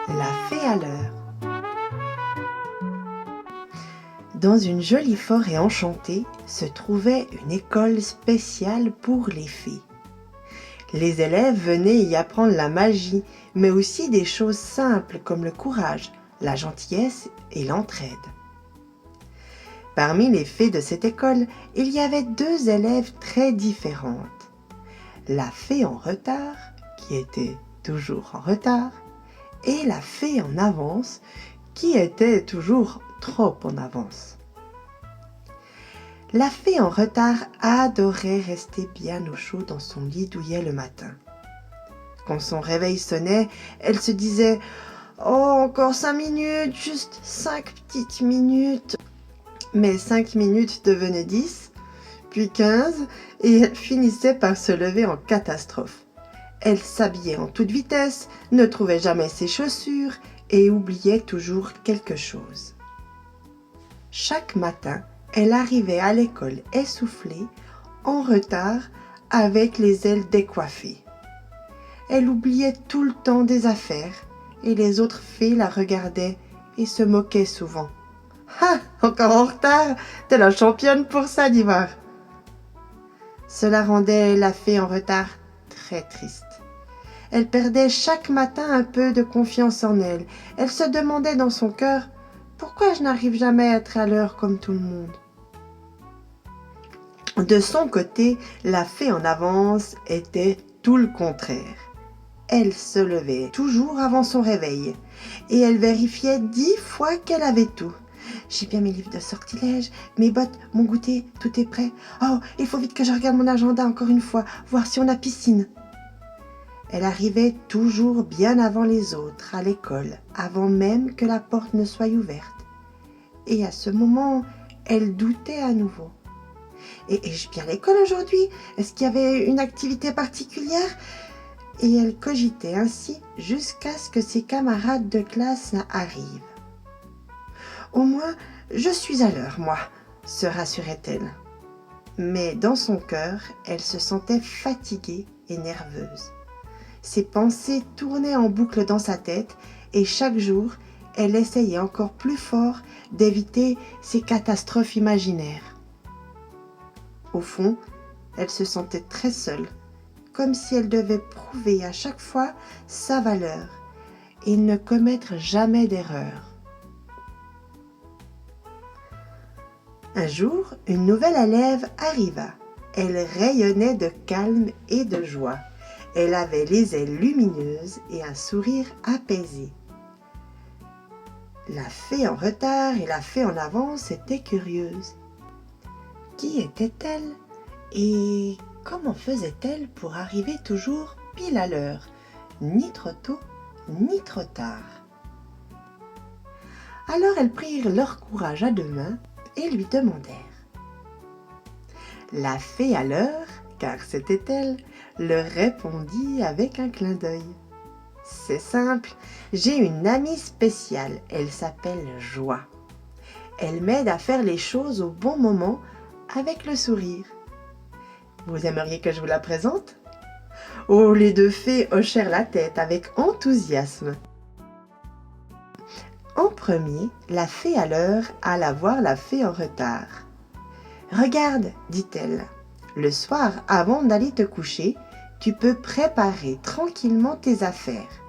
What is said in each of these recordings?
La fée à l'heure. Dans une jolie forêt enchantée se trouvait une école spéciale pour les fées. Les élèves venaient y apprendre la magie, mais aussi des choses simples comme le courage, la gentillesse et l'entraide. Parmi les fées de cette école, il y avait 2 élèves très différentes. La fée en retard, qui était toujours en retard, et la fée en avance, qui était toujours trop en avance. La fée en retard adorait rester bien au chaud dans son lit douillet le matin. Quand son réveil sonnait, elle se disait « Oh, encore 5 minutes, juste 5 petites minutes !» Mais 5 minutes devenaient 10, puis 15, et elle finissait par se lever en catastrophe. Elle s'habillait en toute vitesse, ne trouvait jamais ses chaussures et oubliait toujours quelque chose. Chaque matin, elle arrivait à l'école essoufflée, en retard, avec les ailes décoiffées. Elle oubliait tout le temps des affaires et les autres fées la regardaient et se moquaient souvent. « Ah, encore en retard, t'es la championne pour ça, d'hiver !» Cela rendait la fée en retard très triste. Elle perdait chaque matin un peu de confiance en elle. Elle se demandait dans son cœur « Pourquoi je n'arrive jamais à être à l'heure comme tout le monde ?» De son côté, la fée en avance était tout le contraire. Elle se levait toujours avant son réveil et elle vérifiait 10 fois qu'elle avait tout. J'ai bien mes livres de sortilège, mes bottes, mon goûter, tout est prêt. Oh, il faut vite que je regarde mon agenda encore une fois, voir si on a piscine. Elle arrivait toujours bien avant les autres à l'école, avant même que la porte ne soit ouverte. Et à ce moment, elle doutait à nouveau. Ai-je bien l'école aujourd'hui? Est-ce qu'il y avait une activité particulière? Et elle cogitait ainsi jusqu'à ce que ses camarades de classe arrivent. Au moins, je suis à l'heure, moi, se rassurait-elle. Mais dans son cœur, elle se sentait fatiguée et nerveuse. Ses pensées tournaient en boucle dans sa tête et chaque jour, elle essayait encore plus fort d'éviter ces catastrophes imaginaires. Au fond, elle se sentait très seule, comme si elle devait prouver à chaque fois sa valeur et ne commettre jamais d'erreur. Un jour, une nouvelle élève arriva. Elle rayonnait de calme et de joie. Elle avait les ailes lumineuses et un sourire apaisé. La fée en retard et la fée en avance étaient curieuses. Qui était-elle et comment faisait-elle pour arriver toujours pile à l'heure, ni trop tôt, ni trop tard? Alors elles prirent leur courage à 2 mains et lui demandèrent. La fée à l'heure, car c'était elle, leur répondit avec un clin d'œil. C'est simple, j'ai une amie spéciale, elle s'appelle Joie. Elle m'aide à faire les choses au bon moment avec le sourire. Vous aimeriez que je vous la présente? Oh, les 2 fées hochèrent la tête avec enthousiasme. En premier, la fée à l'heure alla voir la fée en retard. « Regarde, dit-elle, le soir, avant d'aller te coucher, tu peux préparer tranquillement tes affaires.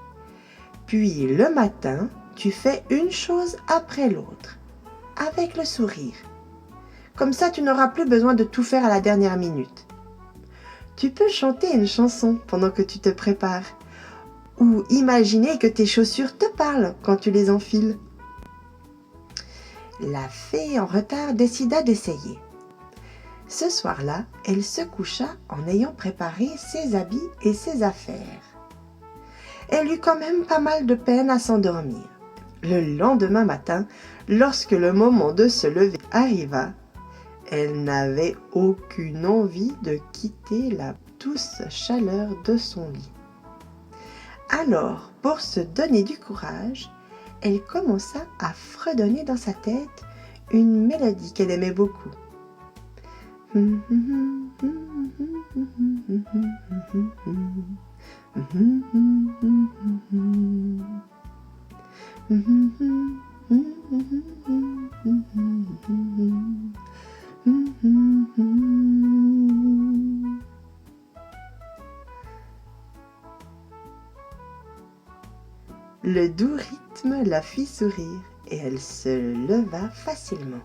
Puis le matin, tu fais une chose après l'autre, avec le sourire. Comme ça, tu n'auras plus besoin de tout faire à la dernière minute. Tu peux chanter une chanson pendant que tu te prépares, ou imaginer que tes chaussures te parlent quand tu les enfiles. » La fée en retard décida d'essayer. Ce soir-là, elle se coucha en ayant préparé ses habits et ses affaires. Elle eut quand même pas mal de peine à s'endormir. Le lendemain matin, lorsque le moment de se lever arriva, elle n'avait aucune envie de quitter la douce chaleur de son lit. Alors, pour se donner du courage, elle commença à fredonner dans sa tête une mélodie qu'elle aimait beaucoup. Le doux rythme la fit sourire et elle se leva facilement.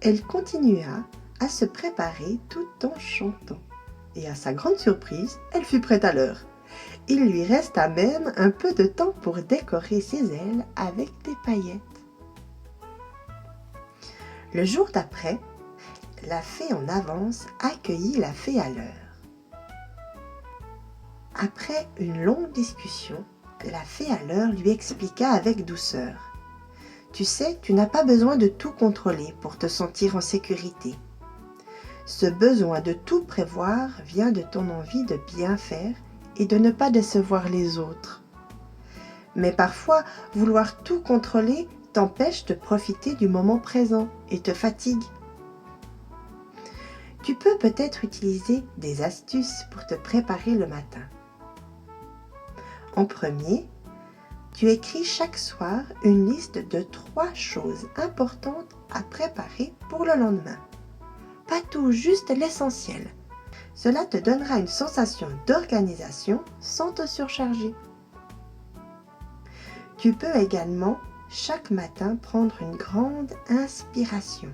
Elle continua à se préparer tout en chantant. Et à sa grande surprise, elle fut prête à l'heure. Il lui resta même un peu de temps pour décorer ses ailes avec des paillettes. Le jour d'après, la fée en avance accueillit la fée à l'heure. Après une longue discussion, la fée à l'heure lui expliqua avec douceur. « Tu sais, tu n'as pas besoin de tout contrôler pour te sentir en sécurité. Ce besoin de tout prévoir vient de ton envie de bien faire et de ne pas décevoir les autres. Mais parfois, vouloir tout contrôler t'empêche de profiter du moment présent et te fatigue. Tu peux peut-être utiliser des astuces pour te préparer le matin. En premier, tu écris chaque soir une liste de 3 choses importantes à préparer pour le lendemain. Pas tout, juste l'essentiel. Cela te donnera une sensation d'organisation sans te surcharger. Tu peux également chaque matin prendre une grande inspiration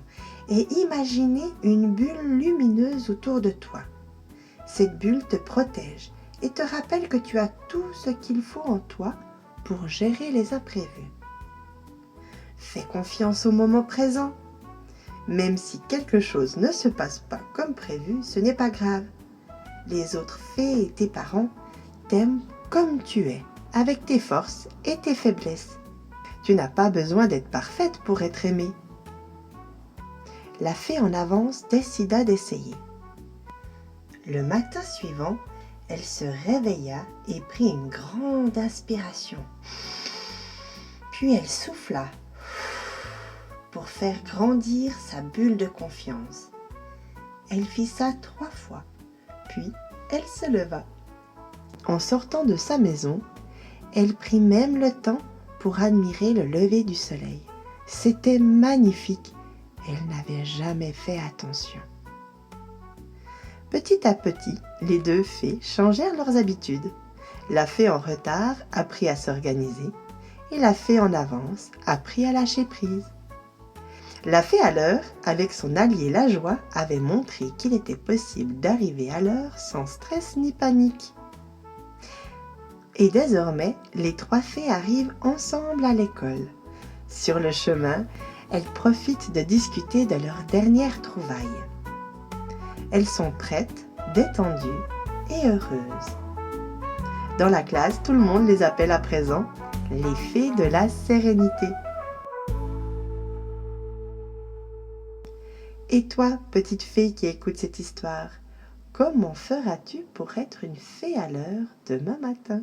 et imaginer une bulle lumineuse autour de toi. Cette bulle te protège et te rappelle que tu as tout ce qu'il faut en toi pour gérer les imprévus. Fais confiance au moment présent. Même si quelque chose ne se passe pas comme prévu, ce n'est pas grave. Les autres fées et tes parents t'aiment comme tu es, avec tes forces et tes faiblesses. Tu n'as pas besoin d'être parfaite pour être aimée. La fée en avance décida d'essayer. Le matin suivant, elle se réveilla et prit une grande inspiration. Puis elle souffla pour faire grandir sa bulle de confiance. Elle fit ça 3 fois, puis elle se leva. En sortant de sa maison, elle prit même le temps pour admirer le lever du soleil. C'était magnifique. Elle n'avait jamais fait attention. Petit à petit, les 2 fées changèrent leurs habitudes. La fée en retard apprit à s'organiser et la fée en avance apprit à lâcher prise. La fée à l'heure, avec son allié la joie, avait montré qu'il était possible d'arriver à l'heure sans stress ni panique. Et désormais, les 3 fées arrivent ensemble à l'école. Sur le chemin, elles profitent de discuter de leurs dernières trouvailles. Elles sont prêtes, détendues et heureuses. Dans la classe, tout le monde les appelle à présent les fées de la sérénité. Et toi, petite fée qui écoute cette histoire, comment feras-tu pour être une fée à l'heure demain matin ?